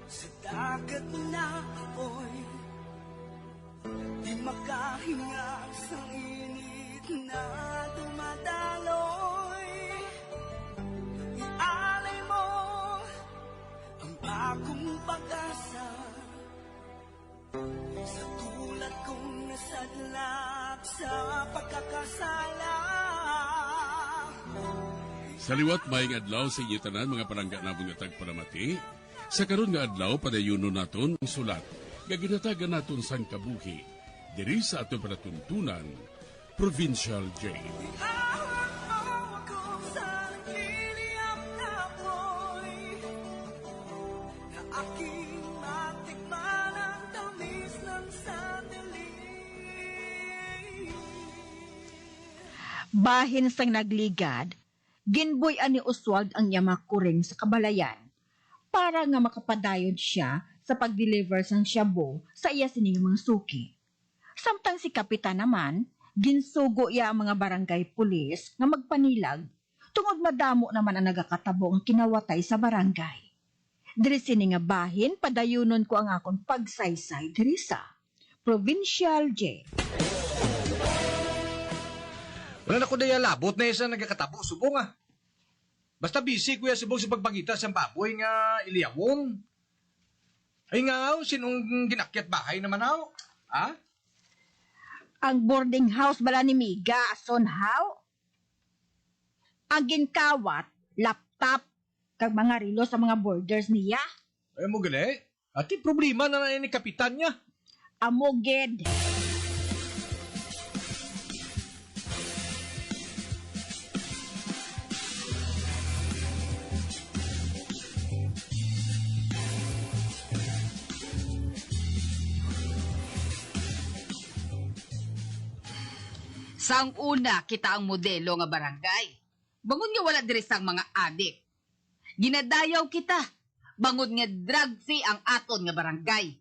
Sa dagat na apoy, di makahinga sa init na dumadaloy. Ialay mo ang akong pag-asa, sa tulad kong nasadlak sa pagkakasala. Sa liwat maing adlaw sa inyo tanan mga palangga na mga tagparamati. Sa karon nga adlaw padayunon naton ang sulat nga ginatagan naton sang kabuhi diri sa aton panatuntunan Provincial Jail. Ihawak mo ako sa nagliliyap na apoy, na aking matikman ang tamis ng sandali. Bahin sang nagligad, ginboy-an ni Oswald ang yamakuring sa kabalayan para nga makapadayon siya sa pag-deliver sang shabu sa iya sining mga suki. Samtang si Kapitan naman, ginsugo iya ang mga barangay pulis nga magpanilag tungod madamo naman ang nagakatabo ang kinawatay sa barangay. Diri sini nga bahin, padayunon ko ang akong pagsaysay diri sa Provincial Jail. Wala na ko daya labot na isa nagkakatabo, subong ah. Basta busy kuya subong sa pagpangita sa baboy nga iliyawon. Ay nga, sinong ginakyat bahay naman aw? Ha? Ang boarding house bala ni Miga, son how? Ang ginkawat, laptop, kag mga rilo sa mga borders niya. Ay mo gali. Ati problema na ni kapitan niya. Amoged. Sang una, kita ang modelo nga barangay. Bangon nga wala diri sang mga adik. Ginadayaw kita. Bangon nga drug-free ang aton nga barangay.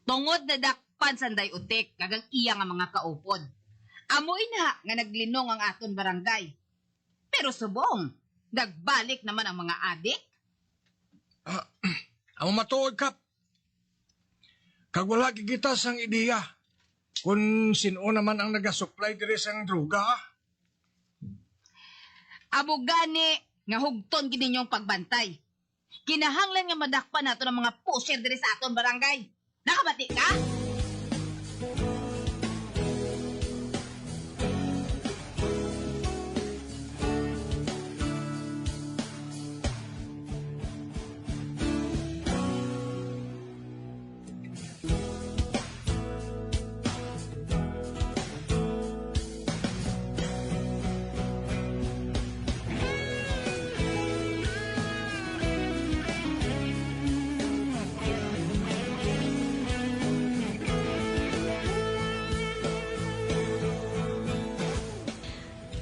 Tungod na dakpan sanday utik, kagang iya nga mga kaupod. Amoy na nga naglinong ang aton barangay. Pero subong, nagbalik naman ang mga adik. Ang matuod kap. Kag wala kikita sang ideya. Kung sino naman ang nagasupply diri sang droga. Amo gani nga hugton gid ninyong pagbantay. Kinahanglan nga madakpan nato ng mga pusher diri sa aton barangay. Nakabati ka?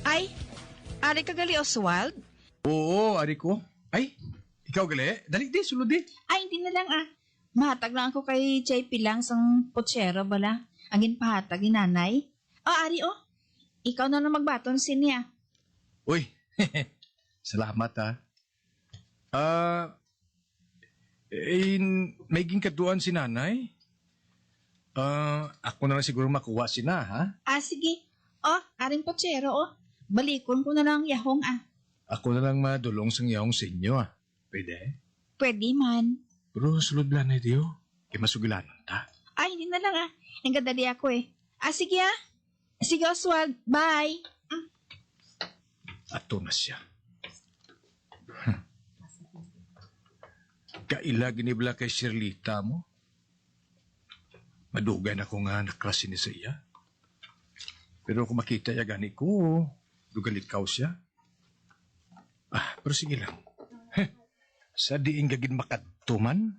Ay, ari ka gali Oswald? Oo, ari ko. Ay, ikaw gali. Dali di, sulod di. Ay, hindi na lang Mahatag lang ako kay Chay Pilang sang potsero bala. Angin pahatag ni nanay. Ari ikaw na magbaton sinya. Uy, salamat ha. May ginkaduan si nanay. Ako na lang siguro makuha si na, ha? Sige. Aring potsero Balikon ko na lang yahong Ako na lang madulong sang yaong sa inyo, ah. Pwede? Pwede man. Pero sulod lang na diyo. Kaya masugilanan ta. Ay, hindi na lang Nanggadali ako sige Sige Oswald, bye. Ato na siya. Kaila ginibla kay Shirlita mo. Madugay na ko nga naklase ni sa iya. Pero kung makita ya gani ko, dugalit kao siya. Pero sige lang. Sa diing gagin makatuman.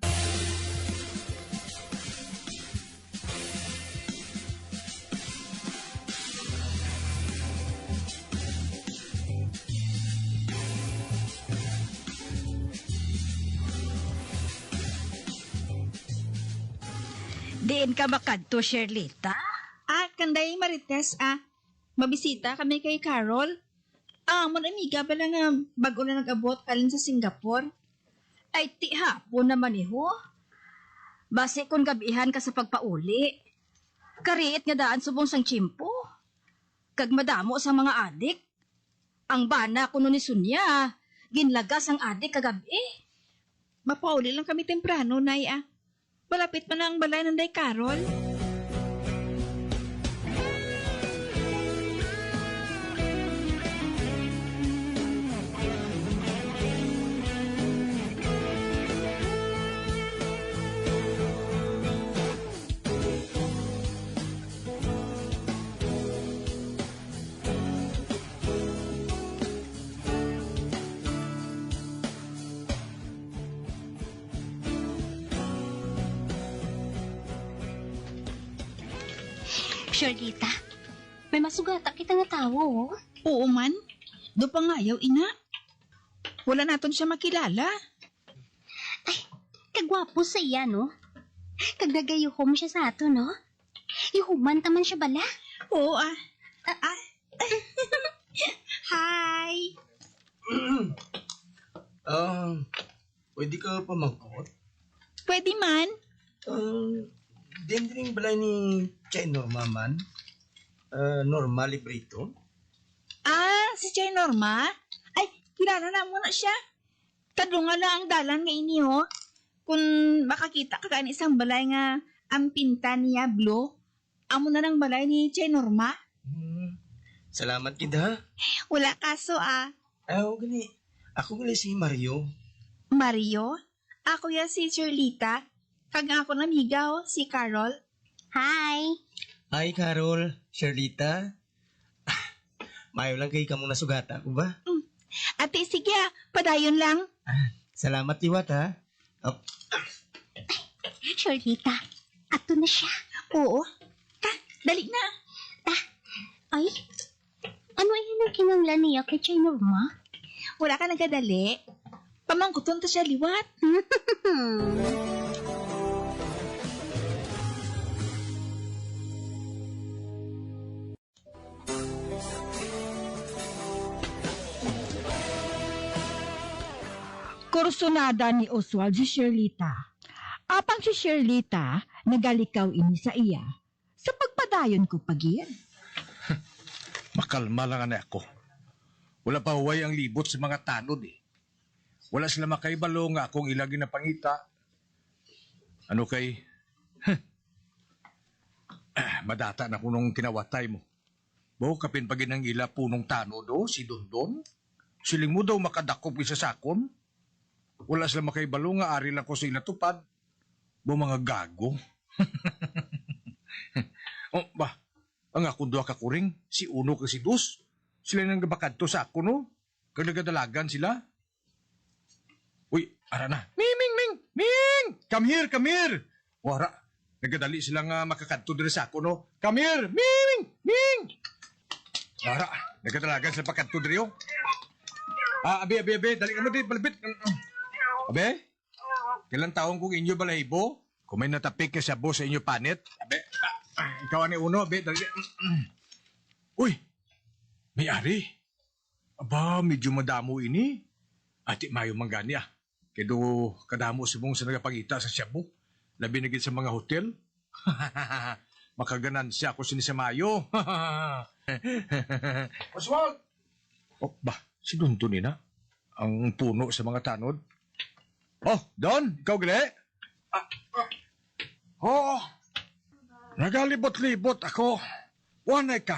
Diin ka makadto, Shirlita? Kanday Marites, mabisita kami kay Carol. Mon amiga pala nga bago na nag-abot kalin sa Singapore. Ay, hapon naman ho. Base kung gabihan ka sa pagpauli. Kariit nga daan subong sang tsimpo. Kag madamo sa mga adik. Ang bana kuno ni Sunya, ginlagas ang adik kagabi. Mapauli lang kami temprano, Nay, ah. Malapit pa na ang balay ng Day Carol. Charlita, may masugata kita nga tao, oh. Oo man. Do pa nga ayaw, ina. Wala naton siya makilala. Kagwapo sa iya, no? Kagdagayuhom siya sa ato, no? Ihuman taman siya bala. Oo, ah. Hi! Pwede ka pamangkot? Pwede man. Din balay ni Chay Norma man. Norma Librito. Ah, si Chay Norma? Ay, kilala na mo na siya. Tadunga lang ang dalan nga ini, oh. Kung makakita ka kan isang balay nga ang pinta niya blue, amo na ng balay ni Chay Norma. Salamat kita. Wala kaso, ah. Gali. Ako gali si Mario. Mario? Ako ya si Charlita. Kag ako namiga, oh, si Carol. Hi! Hi, Carol. Charlita. Mayo lang kay kamo na sugata ko ba? Ate, sige, ah. Padayon lang. Salamat liwat ha. Charlita, ato na siya. Oo. Ta, dali na. Ay, ano yan ang kinanglan niya kay Chay Norma? Wala ka nagadali. Pamangkuton ta siya liwat. Kursunada ni Oswald si Shirlita. Apang si Shirlita, nagalikaw ini sa iya. Sa pagpadayon ko pagyan. Makalma lang na ako. Wala pa huway ang libot sa mga tanod eh. Wala sila makaibalo nga akong ilagi na pangita. Ano kay? Madata na kunong kinawatay mo. Bo, kapin pagin ang ila punong tanod o, si Dondon. Siling mo daw makadakop isa sakon. Wala sila makaibalo nga ari lang ko sa inatupad. Bo, mga gago. Oh, ba? Ang akong duha ka kuring, si Uno ka si Dus. Sila nang gabakadto sa ako, no? Kag nagadalagan sila. Uy, ara na. Ming! Ming! Come here! Wara, nagadali sila nga makakadto diri sa ako, no? Come here! Ming! Wara, nagadalagan sila pakadto diri, oh. Abi, dali ka mo diri, palapit. Abe? Kailan taong kong inyo balahibo? Kung may natapik ka sa sa inyo panit, abe, ikaw ani Uno, abe, dali. Uy, may ari. Aba, medyo madamo ini. Ati mayo manggani ah. Kedo kadamo si mong sa nagapangita sa Cebu. Labi na gid sa mga hotel. Makaganansya ako sini sa mayo. Oswald! Oh, ba, si Dundun na? Ang puno sa mga tanod. Oh, Don, ikaw gali? Oh, nagalibot-libot ako. Wanay ka.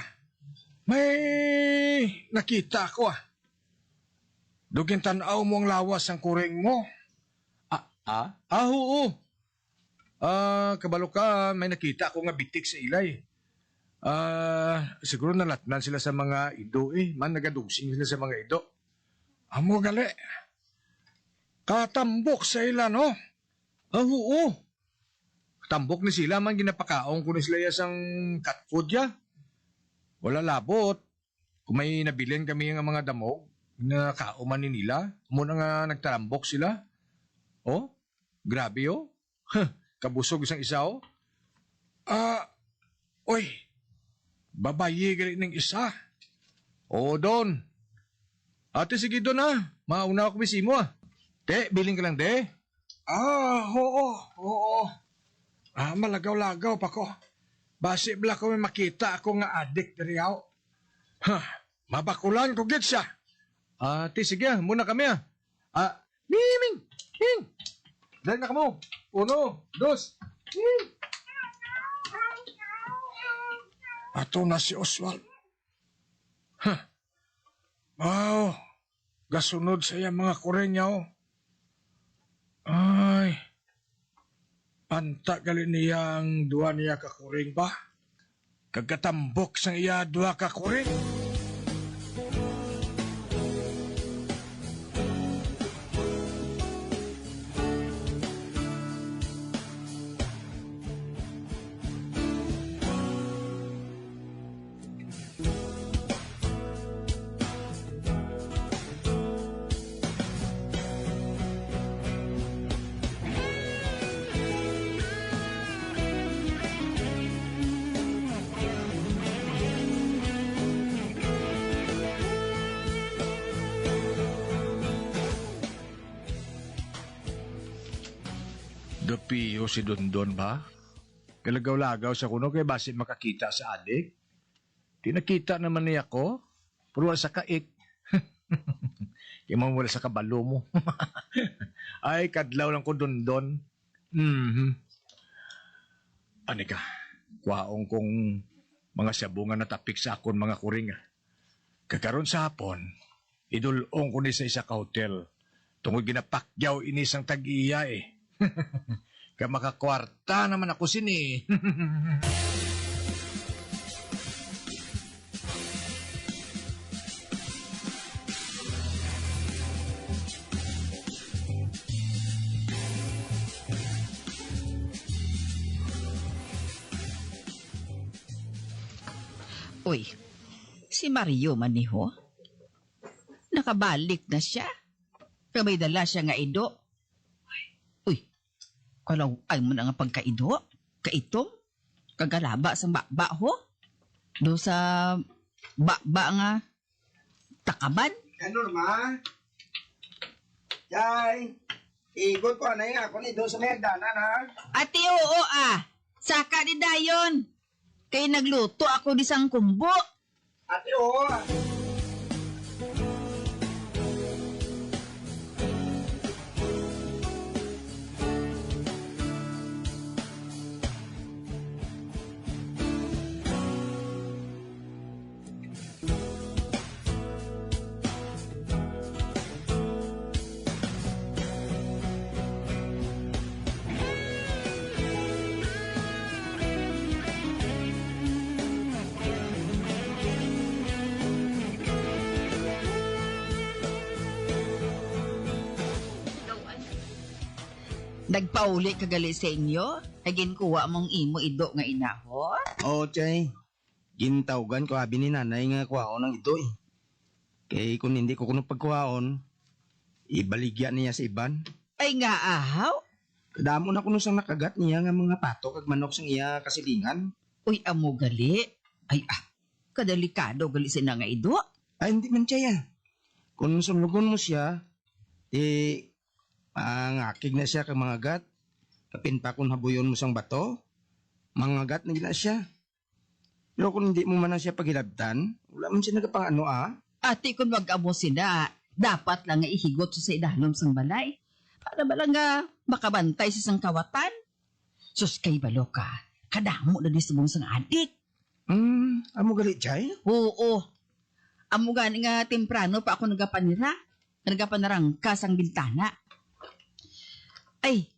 May nakita ako ah. Dugin tanaw mo ang lawas ang kuring mo. Oo. Kabalo ka, may nakita ako nga bitik sa ilay. Siguro nalatnan sila sa mga ido eh. Man nagadungsing sila sa mga ido. Amo gali. Katambok sa ila, no? Oo. Tambok ni sila man ginapakaong ko ni sila yasang cat food ya. Wala labot. Kung may nabilin kami ng mga damog, na kauman ni nila, muna nga nagtarambok sila. Oh, grabe oh. Kabusog isang isa oh. Oy, babayi gali ng isa. Oo, Don. Ate, sige Don ah. Mauna ako bisimo ah. Te, biling ka lang, de. Oo. Malagaw-lagaw pa ko. Basi bala ko may makita ako nga adik diri aw. Ha, mabakulan ko gid siya. Sige, muna kami Miming! Hing! Dahil na kamo. 1, 2, Hing! Ato na si Oswald. Gasunod sa iya mga kurenyaw. Ay, panta gali niya ang duwa niya kakuring ba? Kagatambok sang iya duwa kakuring. Dapiyo si Dondon ba? Kalagaw-lagaw sa kuno kay basi makakita sa adik. Tinakita naman niya ko. Pero wala sa kaik. Kaya wala sa kabalo mo. Ay, kadlaw lang ko Dondon. Ani ka, kwaong kong mga sabungan na tapik sa akon mga kuring. Kakaroon sa hapon, idulong ko ni sa isa ka hotel. Tungod ginapakyaw inisang tag-iya Ka makakwarta naman ako sini. Uy, si Mario maniho. Nakabalik na siya. Kamay dala siya nga ido. Uy, kalaw ay mo na nga pagkaido. Kaitom. Kagalaba sa bakba ho. Do sa bakba nga takaban. Norma? Chay, igot ko na yung ako ni doon sa may hagdanan, ha? Ate, oo Saka ni Dayon. Kay nagluto ako di sang kumbo. Ate, oo. Nagpauli kagali sa inyo? Agin kuha mong imo ido nga inaho? Oo, Chay. Gintawgan ko abi ni nanay nga kuhaon ng ito eh. Kay kung hindi ko kuno pagkuhaon, ibaligya niya sa iban. Ay nga ahaw? Kadamo na kuno sang nakagat niya nga mga pato kag manok sang iya kasilingan. Uy, amo gali. Ay kadelikado gali sa nga ido. Ay, hindi man, Chay Kung sunlugon mo siya, ngakig na siya kag mga gat. Kapin pa kung habuyon mo sang bato, mga gat na gina siya. Pero kung hindi mo man na siya paghilabtan, wala man siya nagapang Ate, kung wag-amo sila, dapat lang nga ihigot sa idanom sang balay. Para ba lang nga makabantay sa sang kawatan? Sus kay balo ka, kadamo na di sumong sang adik. Amo gali, Chay? Oo. Amo gani nga temprano pa ako nagapanarangka sang bintana. Ay,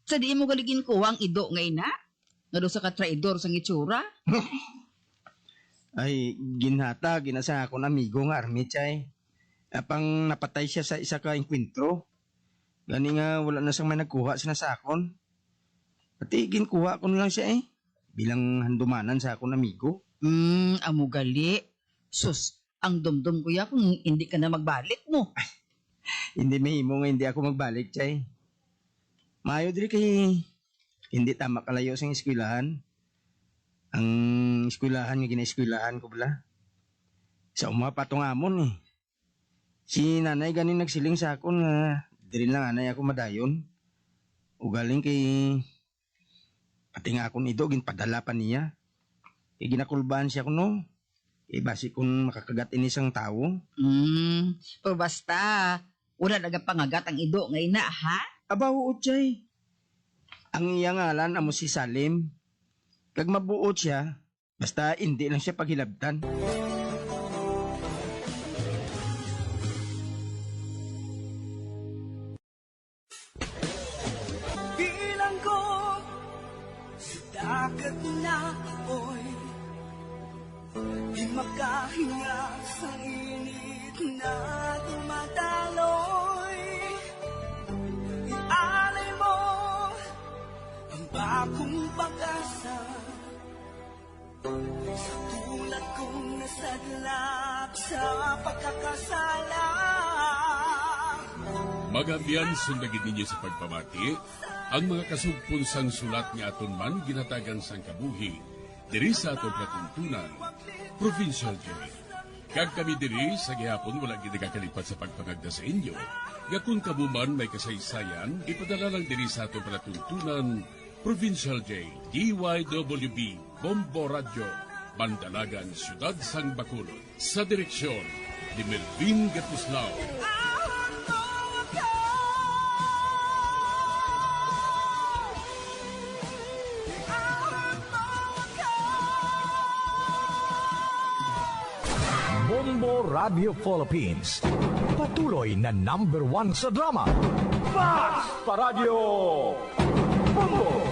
sa di mo galigin ko ang ido nga ina? Nga doon sa katraidor sang itsura? Ay, ginhata, ginasa ako ng amigo nga army, Chay. Apang napatay siya sa isa ka enkwentro. Gani nga wala na siyang may nagkuha sa nasakon. Pati ginkuha ko na lang siya bilang handumanan sa akong amigo. Amo gali. Sus, ang dumdum ko ya kung hindi ka na magbalik mo. Hindi mahimo nga hindi ako magbalik, Chay. Maayo diri kay hindi tama kalayo sa eskwelahan. Ang eskwelahan nga gina-eskwelahan ko bala. Sa uma patong amon Si nanay ganin nagsiling sa akon nga diri lang anay ako madayon. Ugaling kay Pati nga akong ido, ginpadala pa niya. Ginakulbahan siya ko no. Basi kung makakagat ini isang tao. Pero basta, wala nagapangagat ang ido ngayon na, ha? Aba, oo, Chay. Ang iya ngalan amo si Salim. Kag mabuot siya, basta hindi lang siya paghilabtan. Bilang ko sa dagat na apoy, di makahinga sa init na tumataloy. Ialay mo ang bagong pag-asa sa tulad kong nasadlak sa pagkakasala. Magabiyan sundagin ninyo sa pagpamati, ang mga kasugpon sang sulat nga aton man ginatagan sang kabuhi, diri sa atong platuntunan, Provincial J. Kag kami diri sa gihapon wala gid kakalipat sa pagpangagda sa inyo. Nga kung kabuman may kasaysayan, ipadala lang diri sa atong platuntunan, Provincial J, DYWB, Bombo Radio, Bandalagan, Siyudad Sang Bacolod. Sa direksyon ni Melvin Gatuslao. Bombo Radio Philippines. Patuloy na #1 sa drama. Fast pa Radio! Bombo!